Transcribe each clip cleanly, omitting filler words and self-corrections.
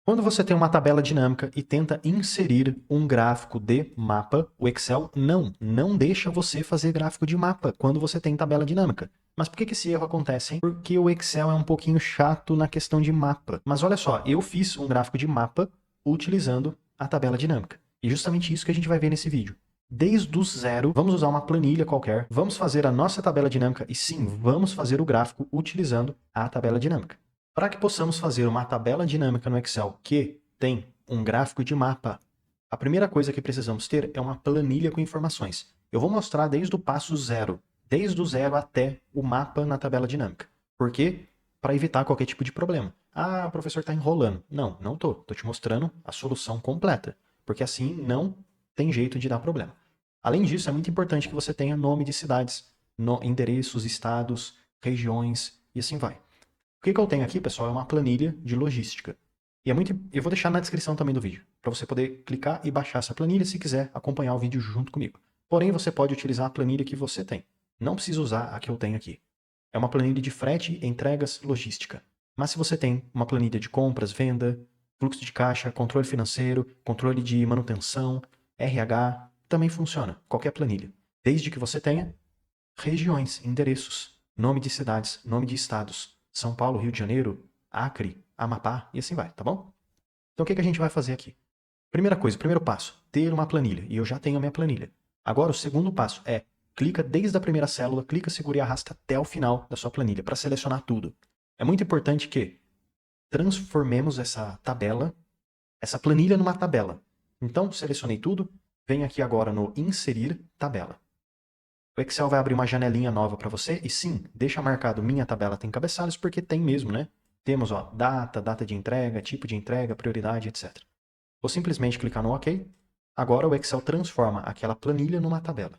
Quando você tem uma tabela dinâmica e tenta inserir um gráfico de mapa, o Excel não deixa você fazer gráfico de mapa quando você tem tabela dinâmica. Mas por que esse erro acontece, hein? Porque o Excel é um pouquinho chato na questão de mapa. Mas olha só, eu fiz um gráfico de mapa utilizando a tabela dinâmica. E justamente isso que a gente vai ver nesse vídeo. Desde o zero, vamos usar uma planilha qualquer, vamos fazer a nossa tabela dinâmica e sim, vamos fazer o gráfico utilizando a tabela dinâmica. Para que possamos fazer uma tabela dinâmica no Excel que tem um gráfico de mapa, a primeira coisa que precisamos ter é uma planilha com informações. Eu vou mostrar desde o passo zero, desde o zero até o mapa na tabela dinâmica. Por quê? Para evitar qualquer tipo de problema. Ah, o professor está enrolando. Não tô. Tô te mostrando a solução completa. Porque assim não tem jeito de dar problema. Além disso, é muito importante que você tenha nome de cidades, endereços, estados, regiões e assim vai. O que eu tenho aqui, pessoal, é uma planilha de logística. E eu vou deixar na descrição também do vídeo, para você poder clicar e baixar essa planilha se quiser acompanhar o vídeo junto comigo. Porém, você pode utilizar a planilha que você tem. Não precisa usar a que eu tenho aqui. É uma planilha de frete, entregas, logística. Mas se você tem uma planilha de compras, venda, fluxo de caixa, controle financeiro, controle de manutenção, RH, também funciona, qualquer planilha. Desde que você tenha regiões, endereços, nome de cidades, nome de estados, São Paulo, Rio de Janeiro, Acre, Amapá e assim vai, tá bom? Então o que a gente vai fazer aqui? Primeira coisa, primeiro passo, ter uma planilha. E eu já tenho a minha planilha. Agora o segundo passo é, clica desde a primeira célula, clica, segura e arrasta até o final da sua planilha para selecionar tudo. É muito importante que transformemos essa tabela, essa planilha numa tabela. Então, selecionei tudo, venho aqui agora no inserir tabela. O Excel vai abrir uma janelinha nova para você e sim, deixa marcado minha tabela tem cabeçalhos porque tem mesmo, né? Temos ó, data de entrega, tipo de entrega, prioridade, etc. Vou simplesmente clicar no OK. Agora o Excel transforma aquela planilha numa tabela.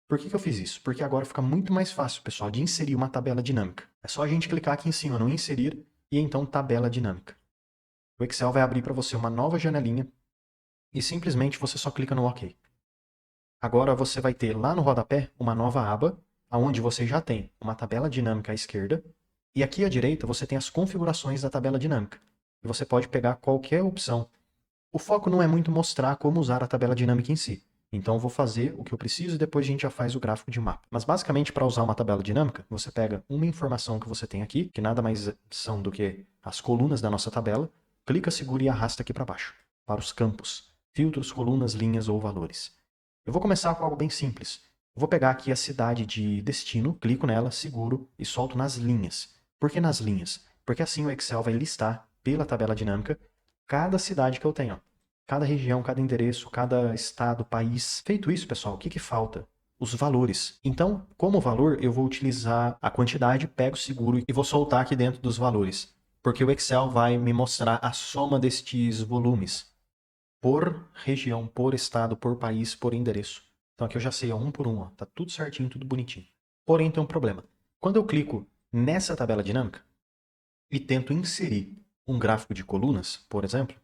Por que eu fiz isso? Porque agora fica muito mais fácil, pessoal, de inserir uma tabela dinâmica. É só a gente clicar aqui em cima no inserir e então tabela dinâmica. O Excel vai abrir para você uma nova janelinha e simplesmente você só clica no OK. Agora você vai ter lá no rodapé uma nova aba, onde você já tem uma tabela dinâmica à esquerda, e aqui à direita você tem as configurações da tabela dinâmica. E você pode pegar qualquer opção. O foco não é muito mostrar como usar a tabela dinâmica em si. Então eu vou fazer o que eu preciso e depois a gente já faz o gráfico de mapa. Mas basicamente para usar uma tabela dinâmica, você pega uma informação que você tem aqui, que nada mais são do que as colunas da nossa tabela, clica, segura e arrasta aqui para baixo, para os campos, filtros, colunas, linhas ou valores. Eu vou começar com algo bem simples. Eu vou pegar aqui a cidade de destino, clico nela, seguro e solto nas linhas. Por que nas linhas? Porque assim o Excel vai listar pela tabela dinâmica cada cidade que eu tenho. Ó. Cada região, cada endereço, cada estado, país. Feito isso, pessoal, o que falta? Os valores. Então, como valor, eu vou utilizar a quantidade, pego, seguro e vou soltar aqui dentro dos valores. Porque o Excel vai me mostrar a soma destes volumes por região, por estado, por país, por endereço. Então aqui eu já sei, ó, um por um, ó, tá tudo certinho, tudo bonitinho. Porém tem um problema. Quando eu clico nessa tabela dinâmica e tento inserir um gráfico de colunas, por exemplo,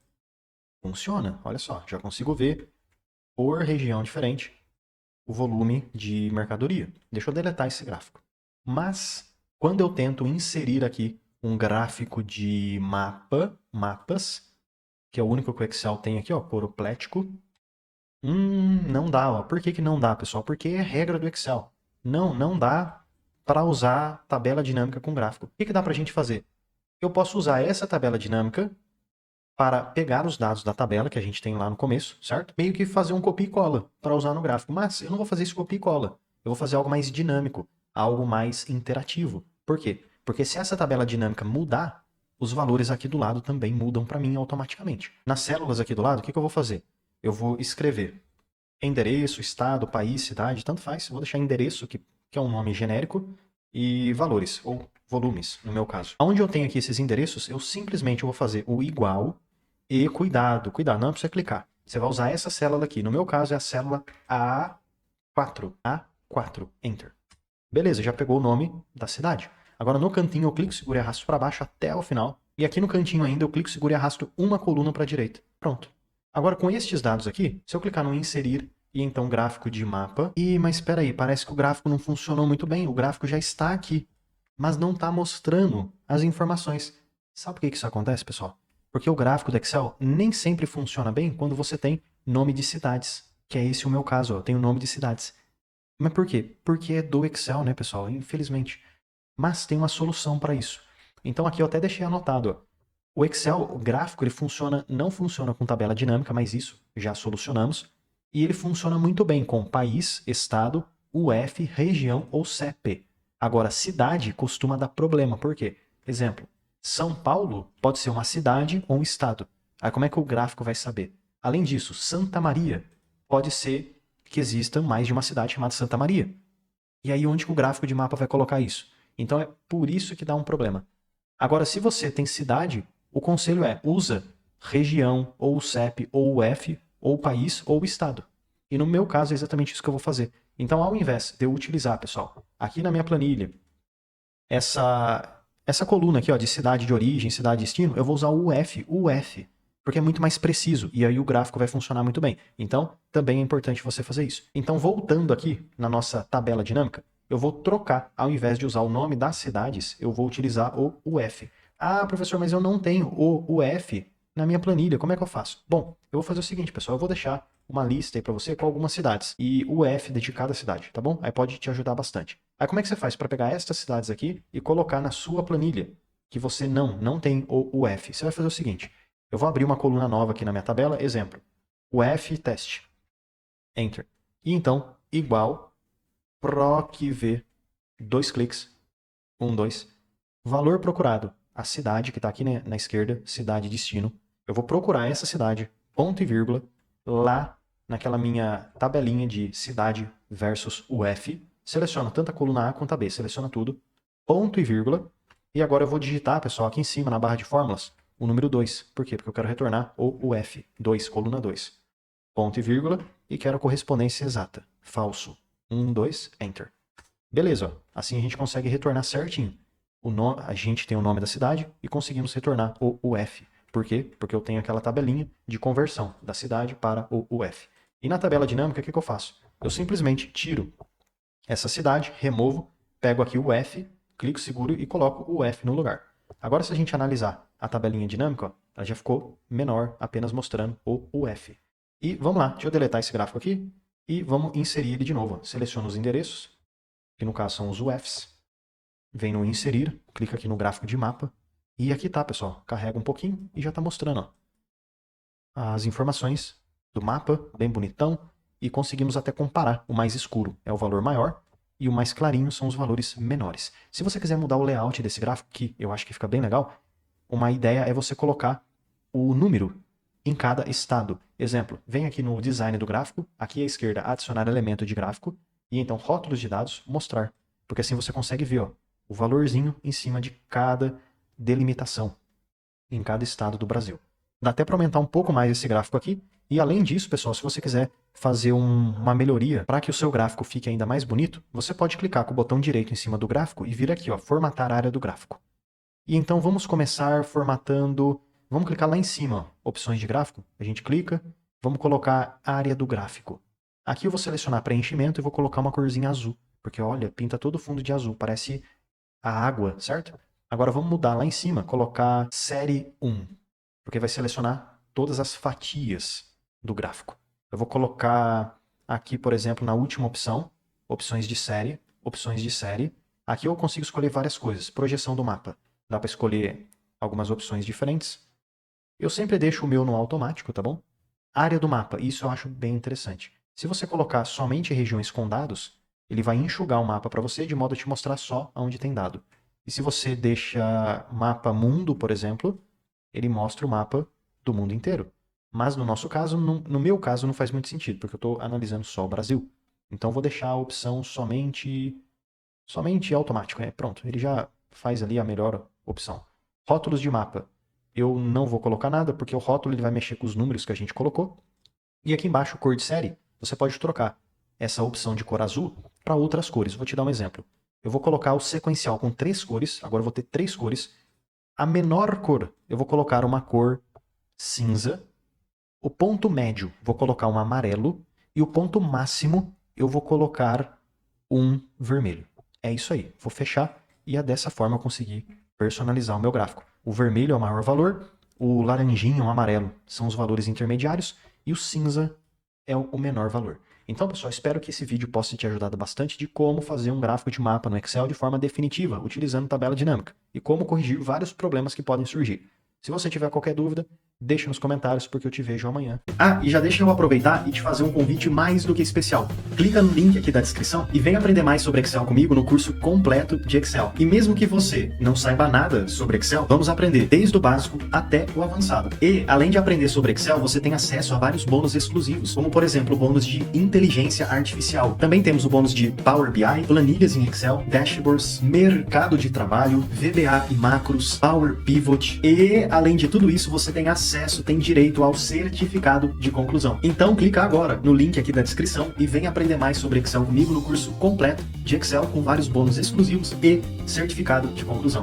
funciona. Olha só, já consigo ver por região diferente o volume de mercadoria. Deixa eu deletar esse gráfico. Mas quando eu tento inserir aqui um gráfico de mapas, que é o único que o Excel tem aqui, ó, poroplético, não dá, ó. Por que não dá, pessoal? Porque é regra do Excel. Não dá para usar tabela dinâmica com gráfico. O que dá para a gente fazer? Eu posso usar essa tabela dinâmica para pegar os dados da tabela que a gente tem lá no começo, certo? Meio que fazer um copia e cola para usar no gráfico. Mas eu não vou fazer esse copia e cola. Eu vou fazer algo mais dinâmico, algo mais interativo. Por quê? Porque se essa tabela dinâmica mudar, os valores aqui do lado também mudam para mim automaticamente. Nas células aqui do lado, o que eu vou fazer? Eu vou escrever endereço, estado, país, cidade, tanto faz. Eu vou deixar endereço, que é um nome genérico, e valores, ou volumes, no meu caso. Onde eu tenho aqui esses endereços, eu simplesmente vou fazer o igual e cuidado, não precisa clicar. Você vai usar essa célula aqui. No meu caso é a célula A4. A4, Enter. Beleza, já pegou o nome da cidade. Agora no cantinho eu clico, seguro e arrasto para baixo até o final. E aqui no cantinho ainda eu clico, seguro e arrasto uma coluna para a direita. Pronto. Agora com estes dados aqui, se eu clicar no inserir e então gráfico de mapa... mas espera aí, parece que o gráfico não funcionou muito bem. O gráfico já está aqui, mas não está mostrando as informações. Sabe por que isso acontece, pessoal? Porque o gráfico do Excel nem sempre funciona bem quando você tem nome de cidades, que é esse o meu caso, ó, eu tenho nome de cidades. Mas por quê? Porque é do Excel, né, pessoal? Infelizmente. Mas tem uma solução para isso. Então aqui eu até deixei anotado, ó. O Excel, o gráfico, ele não funciona com tabela dinâmica, mas isso já solucionamos. E ele funciona muito bem com país, estado, UF, região ou CEP. Agora, cidade costuma dar problema. Por quê? Exemplo, São Paulo pode ser uma cidade ou um estado. Aí como é que o gráfico vai saber? Além disso, Santa Maria pode ser que exista mais de uma cidade chamada Santa Maria. E aí onde que o gráfico de mapa vai colocar isso? Então é por isso que dá um problema. Agora, se você tem cidade, o conselho é usa região, ou CEP, ou UF, ou país, ou estado. E no meu caso é exatamente isso que eu vou fazer. Então, ao invés de eu utilizar, pessoal, aqui na minha planilha, essa coluna aqui ó, de cidade de origem, cidade de destino, eu vou usar o UF, porque é muito mais preciso, e aí o gráfico vai funcionar muito bem. Então, também é importante você fazer isso. Então, voltando aqui na nossa tabela dinâmica, eu vou trocar, ao invés de usar o nome das cidades, eu vou utilizar o UF. Ah, professor, mas eu não tenho o UF na minha planilha, como é que eu faço? Bom, eu vou fazer o seguinte, pessoal, eu vou deixar uma lista aí para você com algumas cidades e o UF de cada cidade, tá bom? Aí pode te ajudar bastante. Aí como é que você faz para pegar estas cidades aqui e colocar na sua planilha que você não tem o UF? Você vai fazer o seguinte, eu vou abrir uma coluna nova aqui na minha tabela, exemplo, UF teste, enter. E então, igual procv, dois cliques, 2, valor procurado, a cidade que está aqui na esquerda, cidade destino. Eu vou procurar essa cidade, ponto e vírgula, lá naquela minha tabelinha de cidade versus UF. Seleciono tanto a coluna A quanto a B, seleciona tudo, ponto e vírgula. E agora eu vou digitar, pessoal, aqui em cima, na barra de fórmulas, o número 2. Por quê? Porque eu quero retornar o UF, 2, coluna 2. Ponto e vírgula, e quero a correspondência exata. Falso. 2, enter. Beleza, ó. Assim a gente consegue retornar certinho. A gente tem o nome da cidade e conseguimos retornar o UF. Por quê? Porque eu tenho aquela tabelinha de conversão da cidade para o UF. E na tabela dinâmica, o que eu faço? Eu simplesmente tiro essa cidade, removo, pego aqui o UF, clico seguro e coloco o UF no lugar. Agora, se a gente analisar a tabelinha dinâmica, ó, ela já ficou menor, apenas mostrando o UF. E vamos lá, deixa eu deletar esse gráfico aqui e vamos inserir ele de novo. Seleciono os endereços, que no caso são os UFs. Vem no inserir, clica aqui no gráfico de mapa. E aqui tá, pessoal. Carrega um pouquinho e já está mostrando ó, as informações do mapa, bem bonitão. E conseguimos até comparar. O mais escuro é o valor maior e o mais clarinho são os valores menores. Se você quiser mudar o layout desse gráfico, que eu acho que fica bem legal, uma ideia é você colocar o número em cada estado. Exemplo, vem aqui no design do gráfico, aqui à esquerda, adicionar elemento de gráfico, e então rótulos de dados, mostrar. Porque assim você consegue ver ó, o valorzinho em cima de cada delimitação em cada estado do Brasil. Dá até para aumentar um pouco mais esse gráfico aqui. E além disso, pessoal, se você quiser fazer uma melhoria para que o seu gráfico fique ainda mais bonito, você pode clicar com o botão direito em cima do gráfico e vir aqui, ó, formatar a área do gráfico. E então vamos começar formatando. Vamos clicar lá em cima, ó, opções de gráfico. A gente clica, vamos colocar área do gráfico. Aqui eu vou selecionar preenchimento e vou colocar uma corzinha azul. Porque olha, pinta todo o fundo de azul, parece a água, certo? Agora vamos mudar lá em cima, colocar série 1, porque vai selecionar todas as fatias do gráfico. Eu vou colocar aqui, por exemplo, na última opção, opções de série, opções de série. Aqui eu consigo escolher várias coisas, projeção do mapa. Dá para escolher algumas opções diferentes. Eu sempre deixo o meu no automático, tá bom? Área do mapa, isso eu acho bem interessante. Se você colocar somente regiões com dados, ele vai enxugar o mapa para você de modo a te mostrar só onde tem dado. E se você deixa mapa mundo, por exemplo, ele mostra o mapa do mundo inteiro. Mas no nosso caso, no meu caso, não faz muito sentido, porque eu estou analisando só o Brasil. Então vou deixar a opção somente automático. Pronto, ele já faz ali a melhor opção. Rótulos de mapa. Eu não vou colocar nada, porque o rótulo ele vai mexer com os números que a gente colocou. E aqui embaixo, cor de série, você pode trocar essa opção de cor azul para outras cores. Vou te dar um exemplo. Eu vou colocar o sequencial com 3 cores, agora eu vou ter 3 cores. A menor cor, eu vou colocar uma cor cinza. O ponto médio, vou colocar um amarelo. E o ponto máximo, eu vou colocar um vermelho. É isso aí, vou fechar e é dessa forma eu conseguir personalizar o meu gráfico. O vermelho é o maior valor, o laranjinha ou amarelo são os valores intermediários e o cinza é o menor valor. Então, pessoal, espero que esse vídeo possa te ajudar bastante de como fazer um gráfico de mapa no Excel de forma definitiva, utilizando tabela dinâmica, e como corrigir vários problemas que podem surgir. Se você tiver qualquer dúvida, deixa nos comentários, porque eu te vejo amanhã. Ah, e já deixa eu aproveitar e te fazer um convite mais do que especial. Clica no link aqui da descrição e vem aprender mais sobre Excel comigo no curso completo de Excel. E mesmo que você não saiba nada sobre Excel, vamos aprender desde o básico até o avançado. E, além de aprender sobre Excel, você tem acesso a vários bônus exclusivos, como por exemplo o bônus de inteligência artificial. Também temos o bônus de Power BI, planilhas em Excel, dashboards, mercado de trabalho, VBA e macros, Power Pivot e, além de tudo isso, você tem acesso, tem direito ao certificado de conclusão. Então clica agora no link aqui da descrição e vem aprender mais sobre Excel comigo no curso completo de Excel com vários bônus exclusivos e certificado de conclusão.